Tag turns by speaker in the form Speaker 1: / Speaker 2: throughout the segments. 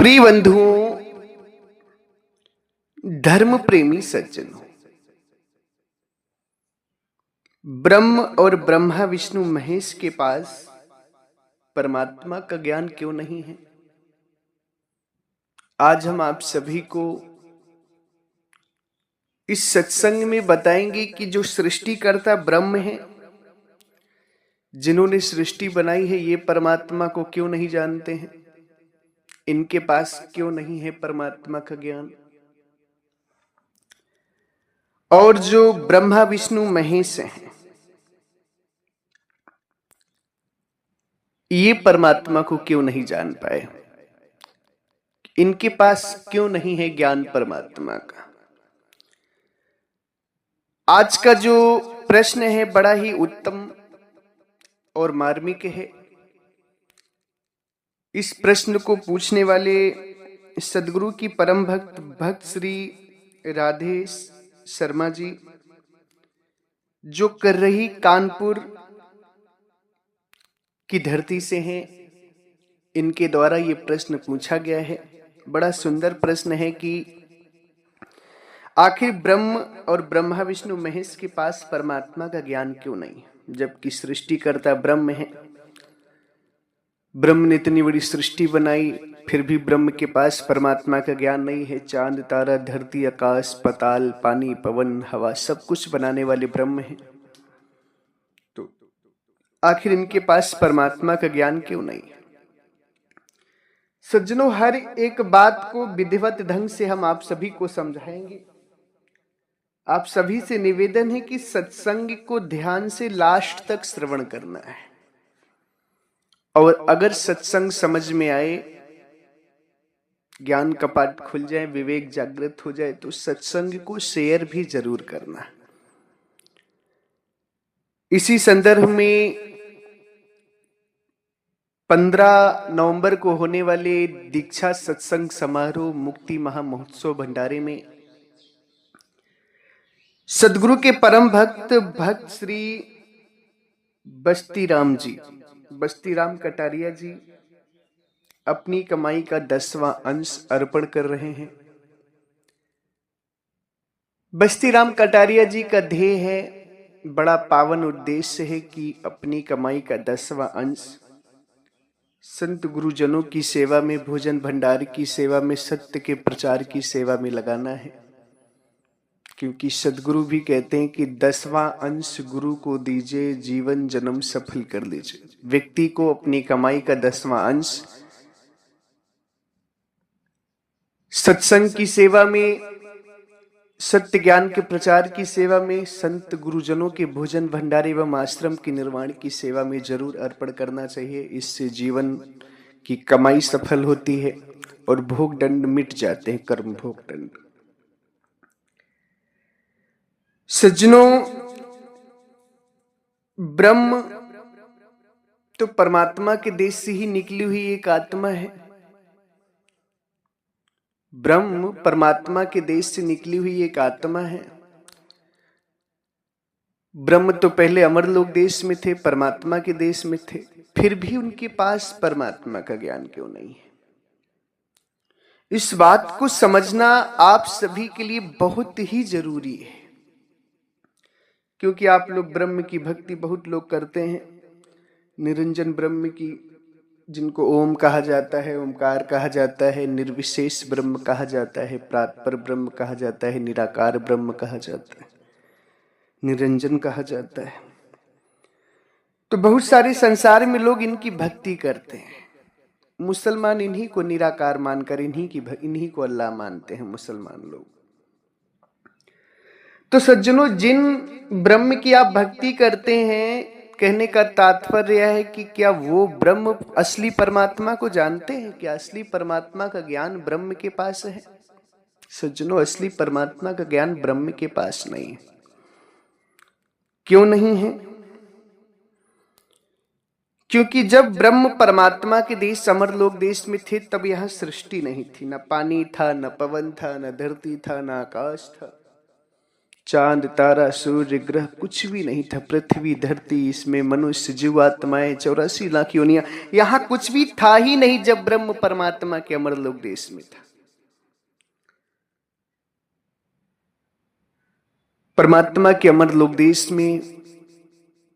Speaker 1: प्रिय बंधुओं, धर्म प्रेमी सज्जनों, ब्रह्म और ब्रह्मा विष्णु महेश के पास परमात्मा का ज्ञान क्यों नहीं है? आज हम आप सभी को इस सत्संग में बताएंगे कि जो सृष्टिकर्ता ब्रह्म है, जिन्होंने सृष्टि बनाई है, ये परमात्मा को क्यों नहीं जानते हैं? इनके पास क्यों नहीं है परमात्मा का ज्ञान? और जो ब्रह्मा विष्णु महेश हैं, ये परमात्मा को क्यों नहीं जान पाए? इनके पास क्यों नहीं है ज्ञान परमात्मा का? आज का जो प्रश्न है बड़ा ही उत्तम और मार्मिक है। इस प्रश्न को पूछने वाले सदगुरु की परम भक्त श्री राधे शर्मा जी, जो कर रही कानपुर की धरती से हैं, इनके द्वारा ये प्रश्न पूछा गया है। बड़ा सुंदर प्रश्न है कि आखिर ब्रह्म और ब्रह्मा विष्णु महेश के पास परमात्मा का ज्ञान क्यों नहीं, जबकि सृष्टिकर्ता ब्रह्म है। ब्रह्म ने इतनी बड़ी सृष्टि बनाई, फिर भी ब्रह्म के पास परमात्मा का ज्ञान नहीं है। चांद, तारा, धरती, आकाश, पाताल, पानी, पवन, हवा, सब कुछ बनाने वाले ब्रह्म हैं। तो आखिर इनके पास परमात्मा का ज्ञान क्यों नहीं है? सज्जनों, हर एक बात को विधिवत ढंग से हम आप सभी को समझाएंगे। आप सभी से निवेदन है कि सत्संग को ध्यान से लास्ट तक श्रवण करना है, और अगर सत्संग समझ में आए, ज्ञान कपाट खुल जाए, विवेक जागृत हो जाए, तो सत्संग को शेयर भी जरूर करना। इसी संदर्भ में 15 नवंबर को होने वाले दीक्षा सत्संग समारोह मुक्ति महामहोत्सव भंडारे में सदगुरु के परम भक्त श्री बस्तीराम कटारिया जी अपनी कमाई का 10वां अंश अर्पण कर रहे हैं। बस्तीराम कटारिया जी का ध्येय है, बड़ा पावन उद्देश्य है कि अपनी कमाई का 10वां अंश संत गुरुजनों की सेवा में, भोजन भंडार की सेवा में, सत्य के प्रचार की सेवा में लगाना है। क्योंकि सदगुरु भी कहते हैं कि 10वां अंश गुरु को दीजिए, जीवन जन्म सफल कर लीजिए। व्यक्ति को अपनी कमाई का 10वां अंश सत्संग की सेवा में, सत्य ज्ञान के प्रचार की सेवा में, संत गुरुजनों के भोजन भंडार एवं आश्रम के निर्माण की सेवा में जरूर अर्पण करना चाहिए। इससे जीवन की कमाई सफल होती है और भोग दंड मिट जाते हैं, कर्म भोग दंड। सज्जनों, ब्रह्म तो परमात्मा के देश से ही निकली हुई एक आत्मा है। ब्रह्म परमात्मा के देश से निकली हुई एक आत्मा है। ब्रह्म तो पहले अमरलोक देश में थे, परमात्मा के देश में थे, फिर भी उनके पास परमात्मा का ज्ञान क्यों नहीं है? इस बात को समझना आप सभी के लिए बहुत ही जरूरी है, क्योंकि आप लोग ब्रह्म की भक्ति बहुत लोग करते हैं। निरंजन ब्रह्म की, जिनको ओम कहा जाता है, ओमकार कहा जाता है, निर्विशेष ब्रह्म कहा जाता है, प्रात्पर ब्रह्म कहा जाता है, निराकार ब्रह्म कहा जाता है, निरंजन कहा जाता है। तो बहुत सारे संसार में लोग इनकी भक्ति करते हैं। मुसलमान इन्हीं को निराकार मानकर इन्हीं को अल्लाह मानते हैं, मुसलमान लोग। तो सज्जनों, जिन ब्रह्म की आप भक्ति करते हैं, कहने का तात्पर्य है कि क्या वो ब्रह्म असली परमात्मा को जानते हैं? क्या असली परमात्मा का ज्ञान ब्रह्म के पास है? सज्जनों, असली परमात्मा का ज्ञान ब्रह्म के पास नहीं है। क्यों नहीं है? क्योंकि जब ब्रह्म परमात्मा के देश अमरलोक देश में थे, तब यहां सृष्टि नहीं थी। न पानी था, न पवन था, न धरती था, न आकाश था। चांद तारा सूर्य ग्रह कुछ भी नहीं था। पृथ्वी धरती, इसमें मनुष्य जीवात्माएं 84 लाख योनियां, यहां कुछ भी था ही नहीं जब ब्रह्म परमात्मा के अमरलोक देश में था। परमात्मा के अमरलोक देश में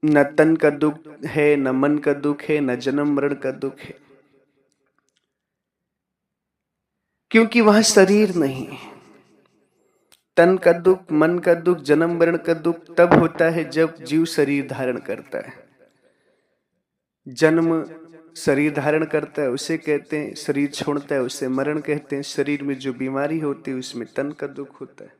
Speaker 1: न तन का दुख है, न मन का दुख है, न जन्म मरण का दुख है, क्योंकि वहां शरीर नहीं है। तन का दुख, मन का दुख, जन्म मरण का दुख तब होता है जब जीव शरीर धारण करता है। जन्म शरीर धारण करता है उसे कहते हैं, शरीर छोड़ता है उसे मरण कहते हैं। शरीर में जो बीमारी होती है उसमें तन का दुख होता है,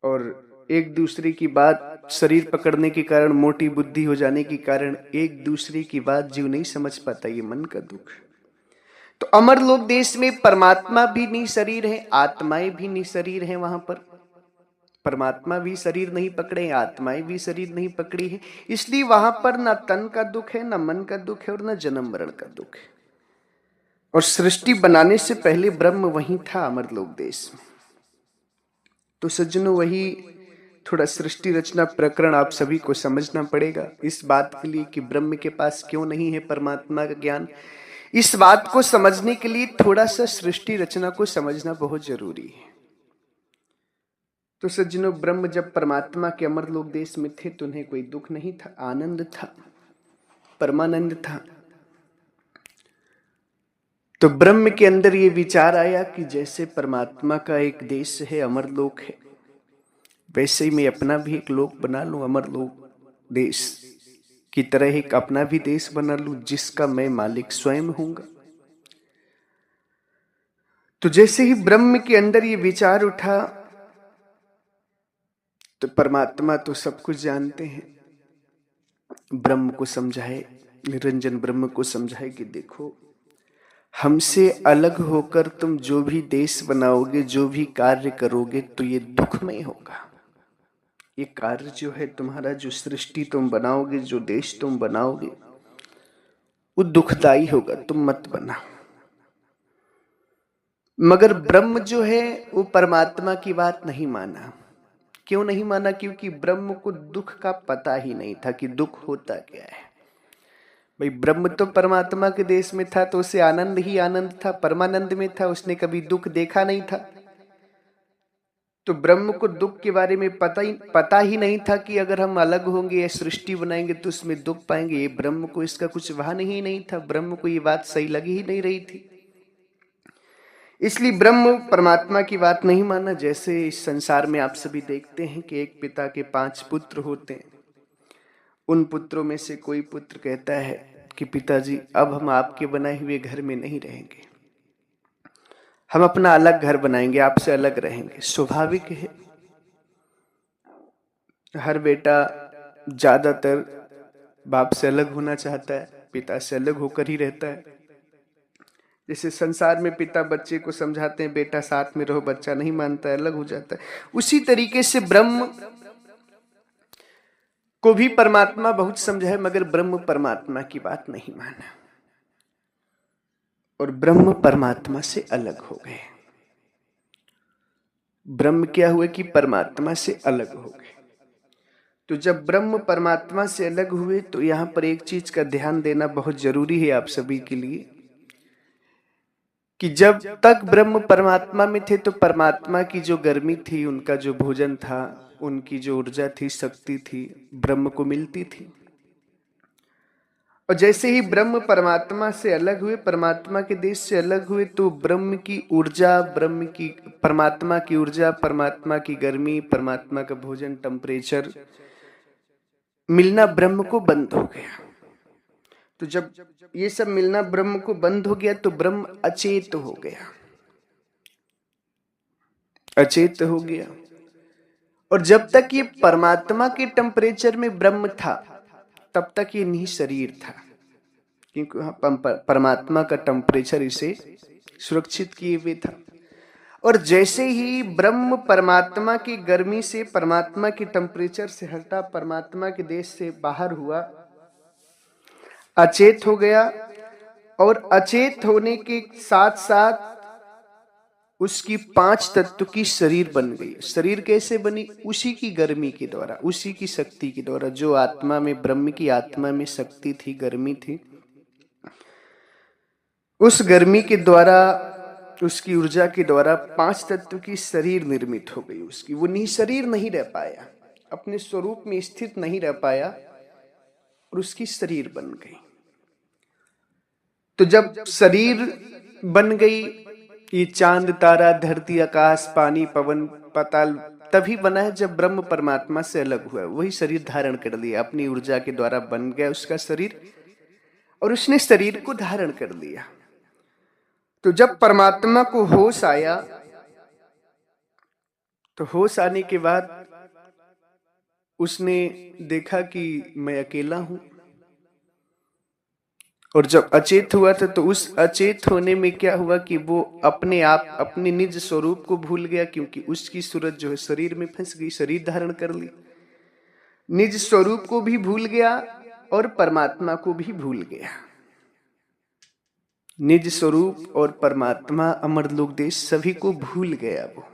Speaker 1: और एक दूसरे की बात, शरीर पकड़ने के कारण, मोटी बुद्धि हो जाने के कारण एक दूसरे की बात जीव नहीं समझ पाता, ये मन का दुख। तो अमरलोक देश में परमात्मा भी निशरीर है, आत्माएं भी निशरीर हैं। वहां पर परमात्मा भी शरीर नहीं पकड़े, आत्माएं भी शरीर नहीं पकड़ी है, इसलिए वहां पर न तन का दुख है, न मन का दुख है, और न जन्म मरण का दुख है। और सृष्टि बनाने से पहले ब्रह्म वहीं था, अमरलोक देश में। तो सज्जनों, वही थोड़ा सृष्टि रचना प्रकरण आप सभी को समझना पड़ेगा इस बात के लिए कि ब्रह्म के पास क्यों नहीं है परमात्मा का ज्ञान। इस बात को समझने के लिए थोड़ा सा सृष्टि रचना को समझना बहुत जरूरी है। तो सज्जनों, ब्रह्म जब परमात्मा के अमरलोक देश में थे तो उन्हें कोई दुख नहीं था, आनंद था, परमानंद था। तो ब्रह्म के अंदर ये विचार आया कि जैसे परमात्मा का एक देश है, अमरलोक है, वैसे ही मैं अपना भी एक लोक बना लूं, अमरलोक देश की तरह एक अपना भी देश बना लूं जिसका मैं मालिक स्वयं हूंगा। तो जैसे ही ब्रह्म के अंदर ये विचार उठा तो परमात्मा तो सब कुछ जानते हैं, ब्रह्म को समझाए, निरंजन ब्रह्म को समझाए कि देखो, हमसे अलग होकर तुम जो भी देश बनाओगे, जो भी कार्य करोगे, तो ये दुखमय होगा। ये कार्य जो है तुम्हारा, जो सृष्टि तुम बनाओगे, जो देश तुम बनाओगे, वो दुखदाई होगा, तुम मत बना। मगर ब्रह्म जो है वो परमात्मा की बात नहीं माना। क्यों नहीं माना? क्योंकि ब्रह्म को दुख का पता ही नहीं था कि दुख होता क्या है। भाई, ब्रह्म तो परमात्मा के देश में था तो उसे आनंद ही आनंद था, परमानंद में था, उसने कभी दुख देखा नहीं था। तो ब्रह्म को दुख के बारे में पता ही नहीं था कि अगर हम अलग होंगे या सृष्टि बनाएंगे तो उसमें दुख पाएंगे। ये ब्रह्म को इसका कुछ भान ही नहीं था, ब्रह्म को ये बात सही लगी ही नहीं रही थी। इसलिए ब्रह्म परमात्मा की बात नहीं माना। जैसे इस संसार में आप सभी देखते हैं कि एक पिता के 5 पुत्र होते हैं। उन पुत्रों में से कोई पुत्र कहता है कि पिताजी, अब हम आपके बनाए हुए घर में नहीं रहेंगे, हम अपना अलग घर बनाएंगे, आपसे अलग रहेंगे। स्वाभाविक है, हर बेटा ज्यादातर बाप से अलग होना चाहता है, पिता से अलग होकर ही रहता है। जैसे संसार में पिता बच्चे को समझाते हैं बेटा साथ में रहो, बच्चा नहीं मानता है, अलग हो जाता है। उसी तरीके से ब्रह्म को भी परमात्मा बहुत समझाए, मगर ब्रह्म परमात्मा की बात नहीं माना और ब्रह्म परमात्मा से अलग हो गए। ब्रह्म क्या हुए कि परमात्मा से अलग हो गए। तो जब ब्रह्म परमात्मा से अलग हुए तो यहां पर एक चीज का ध्यान देना बहुत जरूरी है आप सभी के लिए कि जब तक ब्रह्म परमात्मा में थे तो परमात्मा की जो गर्मी थी, उनका जो भोजन था, उनकी जो ऊर्जा थी, शक्ति थी, ब्रह्म को मिलती थी। और जैसे ही ब्रह्म परमात्मा से अलग हुए, परमात्मा के देश से अलग हुए, तो ब्रह्म की ऊर्जा, परमात्मा की ऊर्जा, परमात्मा की गर्मी, परमात्मा का भोजन, टेम्परेचर मिलना ब्रह्म को बंद हो गया। तो जब ये सब मिलना ब्रह्म को बंद हो गया तो ब्रह्म अचेत हो गया, अचेत हो गया। और जब तक ये परमात्मा के टेम्परेचर में ब्रह्म था तब तक ये निशरीर था, क्योंकि परमात्मा का टेम्परेचर इसे सुरक्षित किए हुए था। और जैसे ही ब्रह्म परमात्मा की गर्मी से, परमात्मा के टेम्परेचर से हटा, परमात्मा के देश से बाहर हुआ, अचेत हो गया। और अचेत होने के साथ साथ उसकी 5 तत्व की शरीर बन गई। शरीर कैसे बनी? उसी की गर्मी के द्वारा, उसी की शक्ति के द्वारा। जो आत्मा में, ब्रह्म की आत्मा में शक्ति थी, गर्मी थी, उस गर्मी के द्वारा, उसकी ऊर्जा के द्वारा 5 तत्व की शरीर निर्मित हो गई उसकी। वो निशरीर नहीं रह पाया, अपने स्वरूप में स्थित नहीं रह पाया और उसकी शरीर बन गई। तो जब शरीर बन गई, ये चांद तारा धरती आकाश पानी पवन पाताल तभी बना है जब ब्रह्म परमात्मा से अलग हुआ। वही शरीर धारण कर लिया, अपनी ऊर्जा के द्वारा बन गया उसका शरीर और उसने शरीर को धारण कर लिया। तो जब परमात्मा को होश आया, तो होश आने के बाद उसने देखा कि मैं अकेला हूं। और जब अचेत हुआ था तो उस अचेत होने में क्या हुआ कि वो अपने आप, अपने निज स्वरूप को भूल गया, क्योंकि उसकी सूरत जो है शरीर में फंस गई, शरीर धारण कर ली। निज स्वरूप को भी भूल गया और परमात्मा को भी भूल गया। निज स्वरूप और परमात्मा, अमरलोक देश, सभी को भूल गया वो।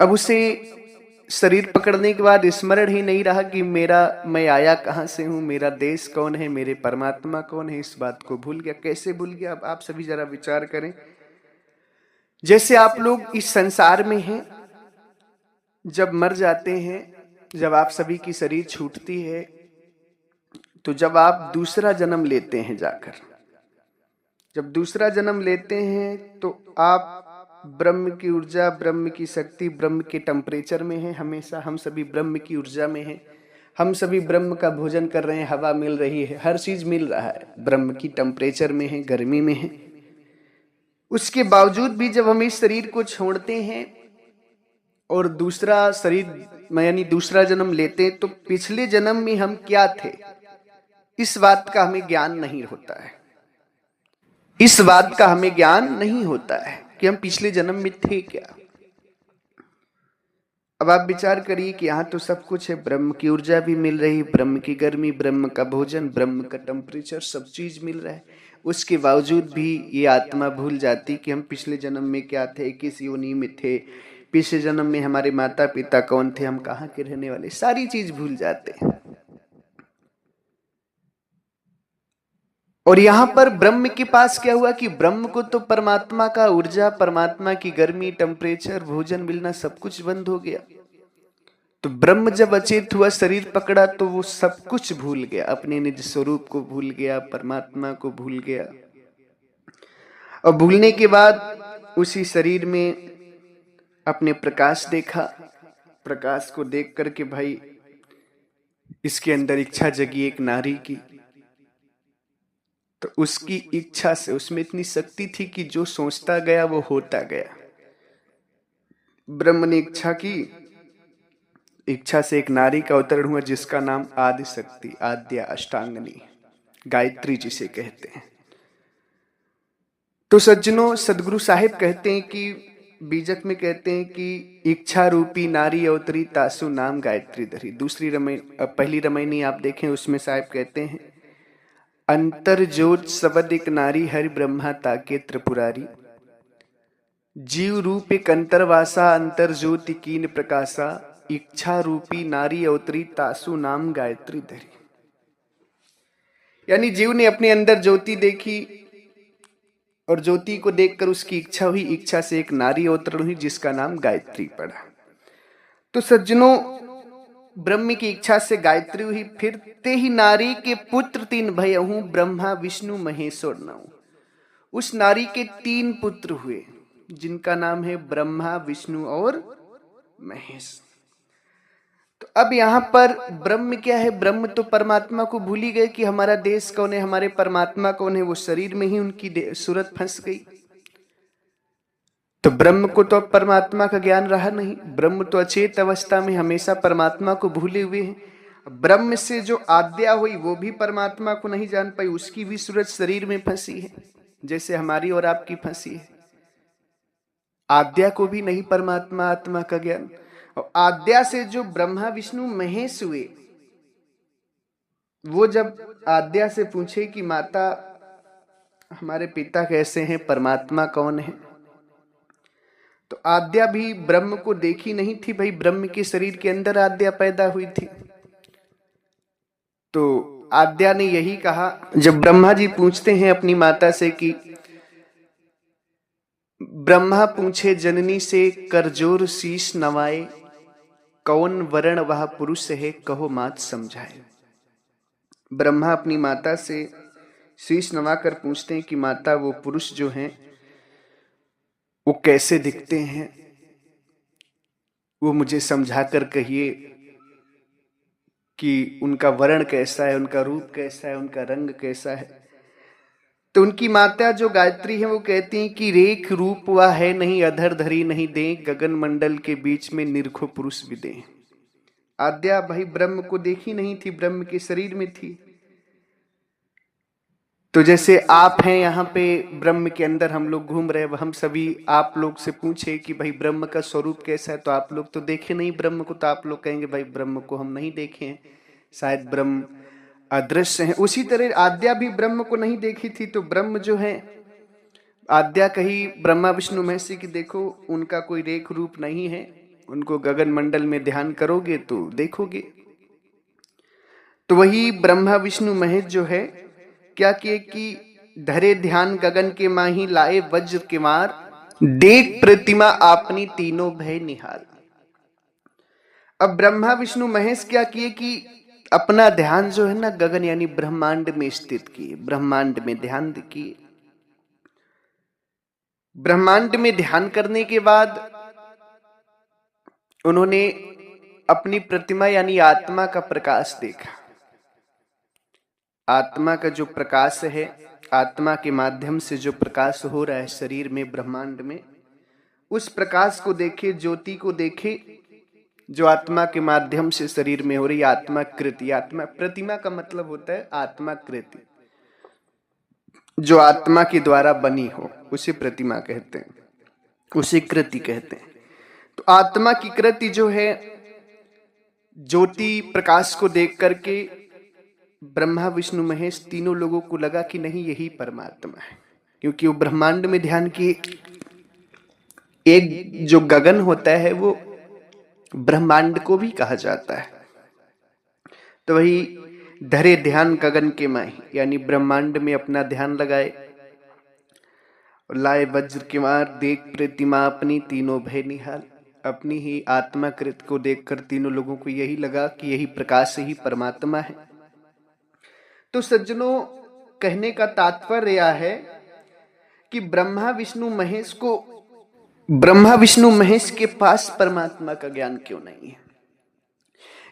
Speaker 1: अब उसे शरीर पकड़ने के बाद स्मरण ही नहीं रहा कि मैं आया कहां से हूं, मेरा देश कौन है, मेरे परमात्मा कौन है। इस बात को भूल गया। कैसे भूल गया? अब आप सभी जरा विचार करें। जैसे आप लोग इस संसार में हैं, जब मर जाते हैं, जब आप सभी की शरीर छूटती है, तो जब आप दूसरा जन्म लेते हैं जाकर, जब दूसरा जन्म लेते हैं तो आप ब्रह्म की ऊर्जा, ब्रह्म की शक्ति, ब्रह्म के टेम्परेचर में है। हमेशा हम सभी ब्रह्म की ऊर्जा में हैं। हम सभी ब्रह्म का भोजन कर रहे हैं, हवा मिल रही है, हर चीज मिल रहा है, ब्रह्म की टेम्परेचर में है, गर्मी में है। उसके बावजूद भी जब हम इस शरीर को छोड़ते हैं और दूसरा शरीर यानी दूसरा जन्म लेते हैं, तो पिछले जन्म में हम क्या थे, इस बात का हमें ज्ञान नहीं होता है। इस बात का हमें ज्ञान नहीं होता है कि हम पिछले जन्म में थे क्या। अब आप विचार करिए कि यहाँ तो सब कुछ है, ब्रह्म की ऊर्जा भी मिल रही, ब्रह्म की गर्मी, ब्रह्म का भोजन, ब्रह्म का टेम्परेचर, सब चीज मिल रहा है। उसके बावजूद भी ये आत्मा भूल जाती कि हम पिछले जन्म में क्या थे, किस योनि में थे, पिछले जन्म में हमारे माता पिता कौन थे, हम कहाँ के रहने वाले, सारी चीज भूल जाते हैं। और यहां पर ब्रह्म के पास क्या हुआ कि ब्रह्म को तो परमात्मा का ऊर्जा, परमात्मा की गर्मी, टेम्परेचर, भोजन मिलना, सब कुछ बंद हो गया। तो ब्रह्म जब अचेत हुआ, शरीर पकड़ा, तो वो सब कुछ भूल गया, अपने निज स्वरूप को भूल गया, परमात्मा को भूल गया। और भूलने के बाद उसी शरीर में अपने प्रकाश देखा। प्रकाश को देख करके भाई इसके अंदर इच्छा जगी एक नारी की। तो उसकी इच्छा से, उसमें इतनी शक्ति थी कि जो सोचता गया वो होता गया। ब्रह्म ने इच्छा की, इच्छा से एक नारी का अवतरण हुआ जिसका नाम आदि शक्ति, आद्या, अष्टांगनी, गायत्री जिसे कहते हैं। तो सज्जनों, सदगुरु साहिब कहते हैं कि बीजक में कहते हैं कि इच्छा रूपी नारी अवतरी, तासु नाम गायत्री धरी। पहली रामायणी आप देखें, उसमें साहिब कहते हैं, अंतर ज्योत सबद एक नारी, हरि ब्रह्मा ताके त्रिपुरारी, जीव रूप एक अंतरवासा, अंतर ज्योति कीन प्रकाशा, इच्छा रूपी नारी अवतरी, तासु नाम गायत्री धरी। यानी जीव ने अपने अंदर ज्योति देखी और ज्योति को देखकर उसकी इच्छा हुई, इच्छा से एक नारी अवतरण हुई जिसका नाम गायत्री पड़ा। तो सज्जनों, ब्रह्म की इच्छा से गायत्री हुई। फिर ते ही नारी के पुत्र 3 भयहूं, ब्रह्मा विष्णु महेश्वर नौ। उस नारी के 3 पुत्र हुए जिनका नाम है ब्रह्मा, विष्णु और महेश। तो अब यहां पर ब्रह्म क्या है? ब्रह्म तो परमात्मा को भूल ही गए कि हमारा देश कौन है, हमारे परमात्मा कौन है। वो शरीर में ही उनकी सूरत फंस गई। तो ब्रह्म को तो अब परमात्मा का ज्ञान रहा नहीं। ब्रह्म तो अचेत अवस्था में हमेशा परमात्मा को भूले हुए हैं। ब्रह्म से जो आद्या हुई वो भी परमात्मा को नहीं जान पाई, उसकी भी सूरत शरीर में फंसी है, जैसे हमारी और आपकी फंसी है। आद्या को भी नहीं परमात्मा आत्मा का ज्ञान। और आद्या से जो ब्रह्मा विष्णु महेश हुए, वो जब आद्या से पूछे कि माता, हमारे पिता कैसे हैं, परमात्मा कौन है, तो आद्या भी ब्रह्म को देखी नहीं थी भाई, ब्रह्म के शरीर के अंदर आद्या पैदा हुई थी। तो आद्या ने यही कहा, जब ब्रह्मा जी पूछते हैं अपनी माता से कि ब्रह्मा पूछे जननी से करजोर शीश नवाए, कौन वरण वह पुरुष है कहो मात समझाए। ब्रह्मा अपनी माता से शीश नवाकर पूछते हैं कि माता वो पुरुष जो हैं वो कैसे दिखते हैं, वो मुझे समझाकर कहिए कि उनका वर्ण कैसा है, उनका रूप कैसा है, उनका रंग कैसा है। तो उनकी माता जो गायत्री है वो कहती हैं कि रेख रूप वह है नहीं, अधर धरी नहीं दे, गगन मंडल के बीच में निरखो पुरुष विदे। आद्या भाई ब्रह्म को देखी नहीं थी, ब्रह्म के शरीर में थी। तो जैसे आप हैं यहाँ पे ब्रह्म के अंदर, हम लोग घूम रहे, हम सभी आप लोग से पूछे कि भाई ब्रह्म का स्वरूप कैसा है, तो आप लोग तो देखे नहीं ब्रह्म को, तो आप लोग कहेंगे भाई ब्रह्म को हम नहीं देखे हैं, शायद ब्रह्म अदृश्य है। उसी तरह आद्या भी ब्रह्म को नहीं देखी थी, तो ब्रह्म जो है, आद्या कही ब्रह्मा विष्णु महेश की देखो उनका कोई रेख रूप नहीं है, उनको गगन मंडल में ध्यान करोगे तो देखोगे। तो वही ब्रह्मा विष्णु महेश जो है क्या किए कि धरे ध्यान गगन के माही, लाए वज्र के मार, देख प्रतिमा आपनी तीनों भय निहाल। अब ब्रह्मा विष्णु महेश क्या किए कि अपना ध्यान जो है ना गगन यानी ब्रह्मांड में स्थित किए, ब्रह्मांड में ध्यान किए। ब्रह्मांड में ध्यान करने के बाद उन्होंने अपनी प्रतिमा यानी आत्मा का प्रकाश देखा। आत्मा का जो प्रकाश है, आत्मा के माध्यम से जो प्रकाश हो रहा है शरीर में ब्रह्मांड में, उस प्रकाश को देखे, ज्योति को देखे जो आत्मा के माध्यम से शरीर में हो रही आत्मा कृति। आत्मा प्रतिमा का मतलब होता है आत्मा कृति, जो आत्मा के द्वारा बनी हो उसे प्रतिमा कहते हैं, उसे कृति कहते हैं। तो आत्मा की कृति जो है, ज्योति प्रकाश को देख करके ब्रह्मा विष्णु महेश तीनों लोगों को लगा कि नहीं यही परमात्मा है, क्योंकि वो ब्रह्मांड में ध्यान किए। एक जो गगन होता है वो ब्रह्मांड को भी कहा जाता है। तो वही धरे ध्यान गगन के माही यानी ब्रह्मांड में अपना ध्यान लगाए, लाए वज्र के मार, देख प्रतिमा अपनी तीनों भय निहाल। अपनी ही आत्मा कृत को देखकर तीनों लोगों को यही लगा कि यही प्रकाश ही परमात्मा है। तो सज्जनों, कहने का तात्पर्य यह है कि ब्रह्मा विष्णु महेश के पास परमात्मा का ज्ञान क्यों नहीं है?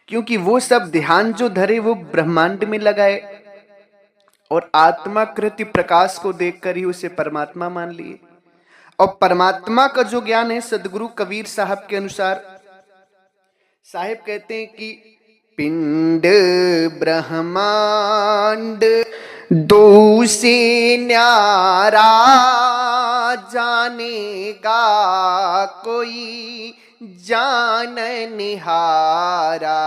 Speaker 1: क्योंकि वो सब ध्यान जो धरे वो ब्रह्मांड में लगाए और आत्मा कृति प्रकाश को देखकर ही उसे परमात्मा मान लिए। और परमात्मा का जो ज्ञान है, सदगुरु कबीर साहब के अनुसार, साहिब कहते हैं कि पिंड ब्रह्मांड दो से न्यारा, जानेगा कोई जान निहारा।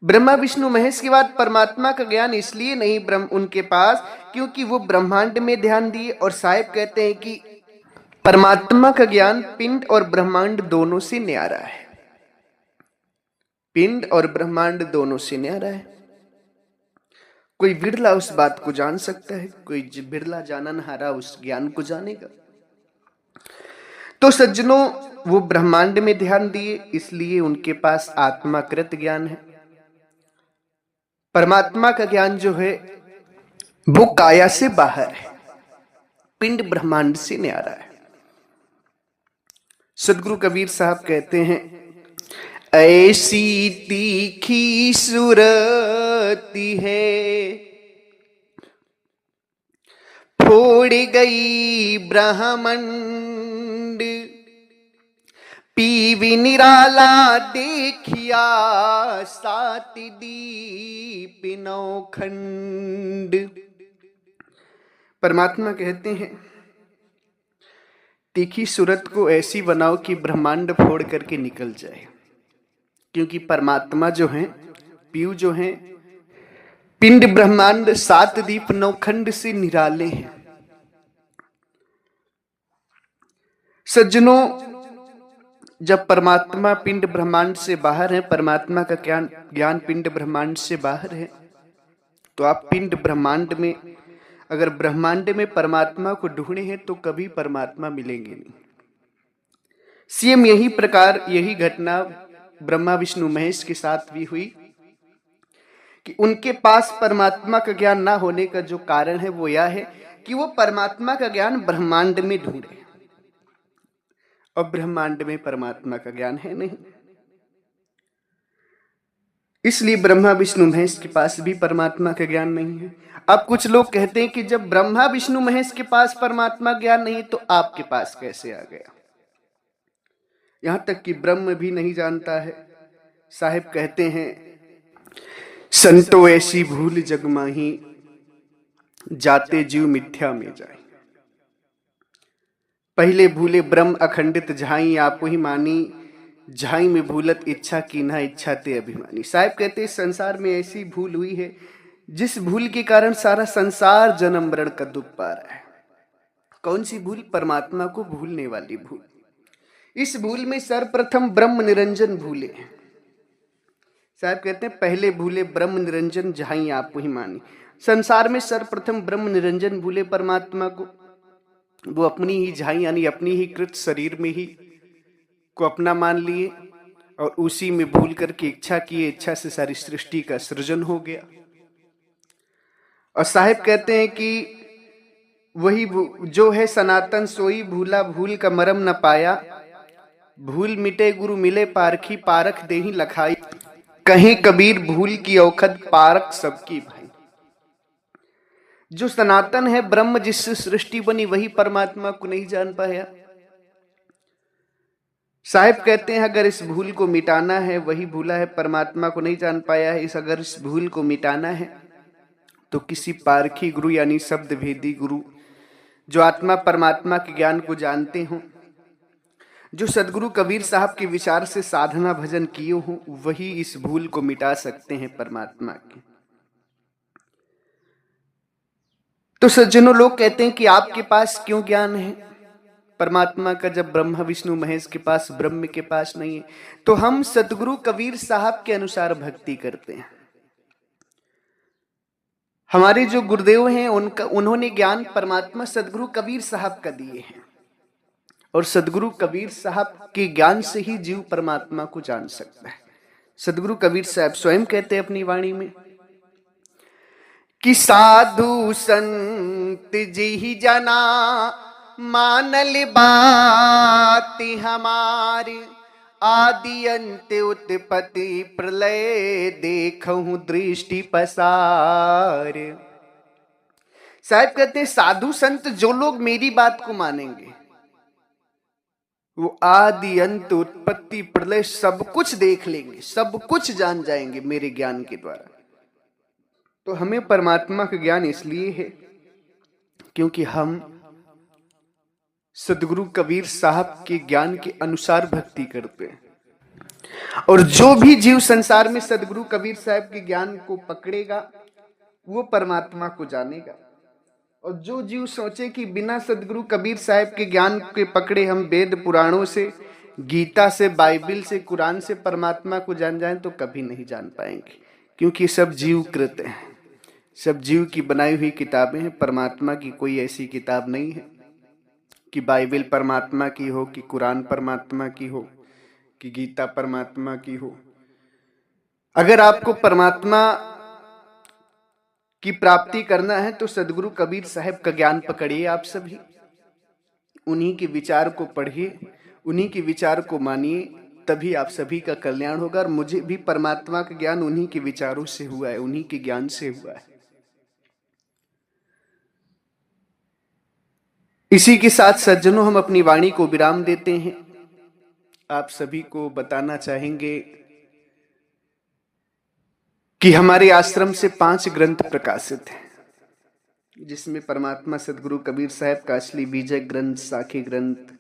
Speaker 1: ब्रह्मा विष्णु महेश के बाद परमात्मा का ज्ञान इसलिए नहीं ब्रह्म उनके पास क्योंकि वो ब्रह्मांड में ध्यान दिए। और साहिब कहते हैं कि परमात्मा का ज्ञान पिंड और ब्रह्मांड दोनों से न्यारा है, पिंड और ब्रह्मांड दोनों से न्यारा है। कोई बिरला उस बात को जान सकता है, कोई बिरला जाननहारा उस ज्ञान को जानेगा। तो सज्जनों, वो ब्रह्मांड में ध्यान दिए इसलिए उनके पास आत्माकृत ज्ञान है। परमात्मा का ज्ञान जो है वो काया से बाहर है, पिंड ब्रह्मांड से न्यारा है। सदगुरु कबीर साहब कहते हैं, ऐसी तीखी सूरती है फोड़ गई ब्रह्मांड, पीवी निराला देखिया सात दीप नौखंड। परमात्मा कहते हैं तीखी सूरत को ऐसी बनाओ कि ब्रह्मांड फोड़ करके निकल जाए, क्योंकि परमात्मा जो है, पीयू जो है, पिंड ब्रह्मांड सात दीप नौखंड से निराले हैं। सज्जनों, जब परमात्मा पिंड ब्रह्मांड से बाहर है, परमात्मा का ज्ञान पिंड ब्रह्मांड से बाहर है, तो आप पिंड ब्रह्मांड में, अगर ब्रह्मांड में परमात्मा को ढूंढे हैं तो कभी परमात्मा मिलेंगे नहीं। सेम यही प्रकार, यही घटना ब्रह्मा विष्णु महेश के साथ भी हुई कि उनके पास परमात्मा का ज्ञान ना होने का जो कारण है वो यह है कि वो परमात्मा का ज्ञान ब्रह्मांड में ढूंढे, और ब्रह्मांड में परमात्मा का ज्ञान है नहीं। इसलिए ब्रह्मा विष्णु महेश के पास भी परमात्मा का ज्ञान नहीं है। अब कुछ लोग कहते हैं कि जब ब्रह्मा विष्णु महेश के पास परमात्मा ज्ञान नहीं तो आपके पास कैसे आ गया? यहां तक कि ब्रह्म भी नहीं जानता है। साहिब कहते हैं, संतो ऐसी भूल जग माही, जाते जीव मिथ्या में जाए। पहले भूले ब्रह्म अखंडित झाई, आप ही मानी, झाई में भूलत इच्छा की ना, इच्छा ते अभिमानी। साहिब कहते हैं संसार में ऐसी भूल हुई है जिस भूल के कारण सारा संसार जन्म मरण का दुख पा रहा है। कौन सी भूल? परमात्मा को भूलने वाली भूल। इस भूल में सर्वप्रथम ब्रह्म निरंजन भूले। साहब कहते हैं पहले भूले ब्रह्म निरंजन, झाई आप ही मानी। संसार में सर्वप्रथम ब्रह्म निरंजन भूले परमात्मा को। वो अपनी ही झाई यानी अपनी ही कृत शरीर में ही को अपना मान लिए और उसी में भूल करके इच्छा किए, इच्छा से सारी सृष्टि का सृजन हो गया। और साहिब कहते हैं कि वही जो है सनातन सोई भूला, भूल का मरम न पाया, भूल मिटे गुरु मिले पारखी, पारख देही लखाई, कहीं कबीर भूल की औखद पारख सबकी भाई। जो सनातन है ब्रह्म, जिससे सृष्टि बनी, वही परमात्मा को नहीं जान पाया। साहिब कहते हैं अगर इस भूल को मिटाना है, वही भूला है, परमात्मा को नहीं जान पाया है, अगर इस भूल को मिटाना है तो किसी पारखी गुरु यानी शब्द भेदी गुरु, जो आत्मा परमात्मा के ज्ञान को जानते हों, जो सदगुरु कबीर साहब के विचार से साधना भजन किए हों, वही इस भूल को मिटा सकते हैं परमात्मा की। तो सज्जनों, लोग कहते हैं कि आपके पास क्यों ज्ञान है परमात्मा का, जब ब्रह्मा विष्णु महेश के पास, ब्रह्म के पास नहीं है? तो हम सदगुरु कबीर साहब के अनुसार भक्ति करते हैं। हमारे जो गुरुदेव हैं उन्होंने ज्ञान परमात्मा सदगुरु कबीर साहब का दिए हैं, और सदगुरु कबीर साहब के ज्ञान से ही जीव परमात्मा को जान सकता है। सदगुरु कबीर साहब स्वयं कहते हैं अपनी वाणी में कि साधु संत जी ही जना, मानल बात हमारी, आदि अंत उत्पत्ति प्रलय, देखूं दृष्टि पसार। साहब कहते हैं साधु संत जो लोग मेरी बात को मानेंगे, वो आदि अंत उत्पत्ति प्रलय सब कुछ देख लेंगे, सब कुछ जान जाएंगे मेरे ज्ञान के द्वारा। तो हमें परमात्मा का ज्ञान इसलिए है क्योंकि हम सदगुरु कबीर साहब के ज्ञान के अनुसार भक्ति करते हैं। और जो भी जीव संसार में सदगुरु कबीर साहब के ज्ञान को पकड़ेगा वो परमात्मा को जानेगा। और जो जीव सोचे कि बिना सदगुरु कबीर साहब के ज्ञान के पकड़े हम वेद पुराणों से, गीता से, बाइबल से, कुरान से परमात्मा को जान जाएं, तो कभी नहीं जान पाएंगे, क्योंकि सब जीव कृत हैं, सब जीव की बनाई हुई किताबें हैं। परमात्मा की कोई ऐसी किताब नहीं है कि बाइबल परमात्मा की हो, कि कुरान परमात्मा की हो, कि गीता परमात्मा की हो। अगर आपको परमात्मा की प्राप्ति करना है तो सदगुरु कबीर साहब का ज्ञान पकड़िए। आप सभी उन्हीं के विचार को पढ़िए, उन्हीं के विचार को मानिए, तभी आप सभी का कल्याण होगा। और मुझे भी परमात्मा का ज्ञान उन्हीं के विचारों से हुआ है, उन्हीं के ज्ञान से हुआ है। इसी के साथ सज्जनों, हम अपनी वाणी को विराम देते हैं। आप सभी को बताना चाहेंगे कि हमारे आश्रम से 5 ग्रंथ प्रकाशित हैं, जिसमें परमात्मा सदगुरु कबीर साहब का असली बीजक ग्रंथ, साखी ग्रंथ,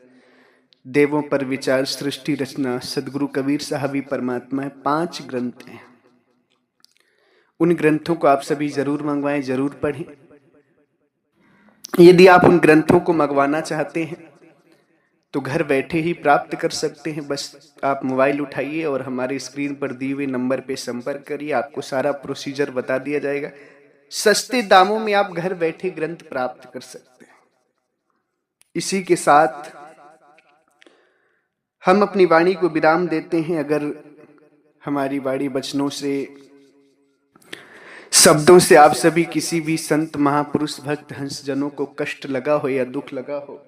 Speaker 1: देवों पर विचार, सृष्टि रचना, सदगुरु कबीर साहब ही परमात्मा है, 5 ग्रंथ हैं। उन ग्रंथों को आप सभी जरूर मंगवाएं, जरूर पढ़ें। यदि आप उन ग्रंथों को मंगवाना चाहते हैं तो घर बैठे ही प्राप्त कर सकते हैं। बस आप मोबाइल उठाइए और हमारे स्क्रीन पर दिए हुए नंबर पे संपर्क करिए, आपको सारा प्रोसीजर बता दिया जाएगा। सस्ते दामों में आप घर बैठे ग्रंथ प्राप्त कर सकते हैं। इसी के साथ हम अपनी वाणी को विराम देते हैं। अगर हमारी वाणी वचनों से, शब्दों से आप सभी किसी भी संत, महापुरुष, भक्त, हंसजनों को कष्ट लगा हो या दुख लगा हो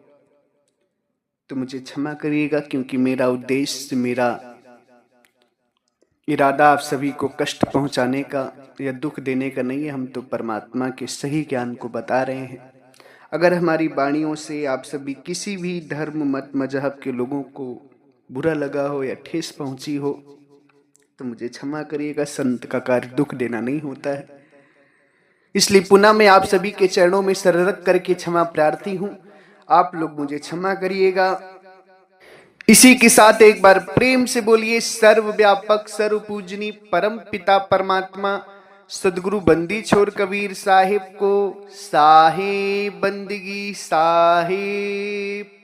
Speaker 1: तो मुझे क्षमा करिएगा, क्योंकि मेरा उद्देश्य, मेरा इरादा आप सभी को कष्ट पहुंचाने का या दुख देने का नहीं है। हम तो परमात्मा के सही ज्ञान को बता रहे हैं। अगर हमारी वाणियों से आप सभी किसी भी धर्म, मत, मजहब के लोगों को बुरा लगा हो या ठेस पहुंची हो तो मुझे क्षमा करिएगा। संत का कार्य दुख देना नहीं होता है। इसलिए पुनः मैं आप सभी के चरणों में सर रख करके क्षमा प्रार्थी हूं। आप लोग मुझे क्षमा करिएगा। इसी के साथ एक बार प्रेम से बोलिए, सर्वव्यापक, सर्वपूजनीय परम पिता परमात्मा सदगुरु बंदी छोर कबीर साहिब को साहेब बंदगी साहेब।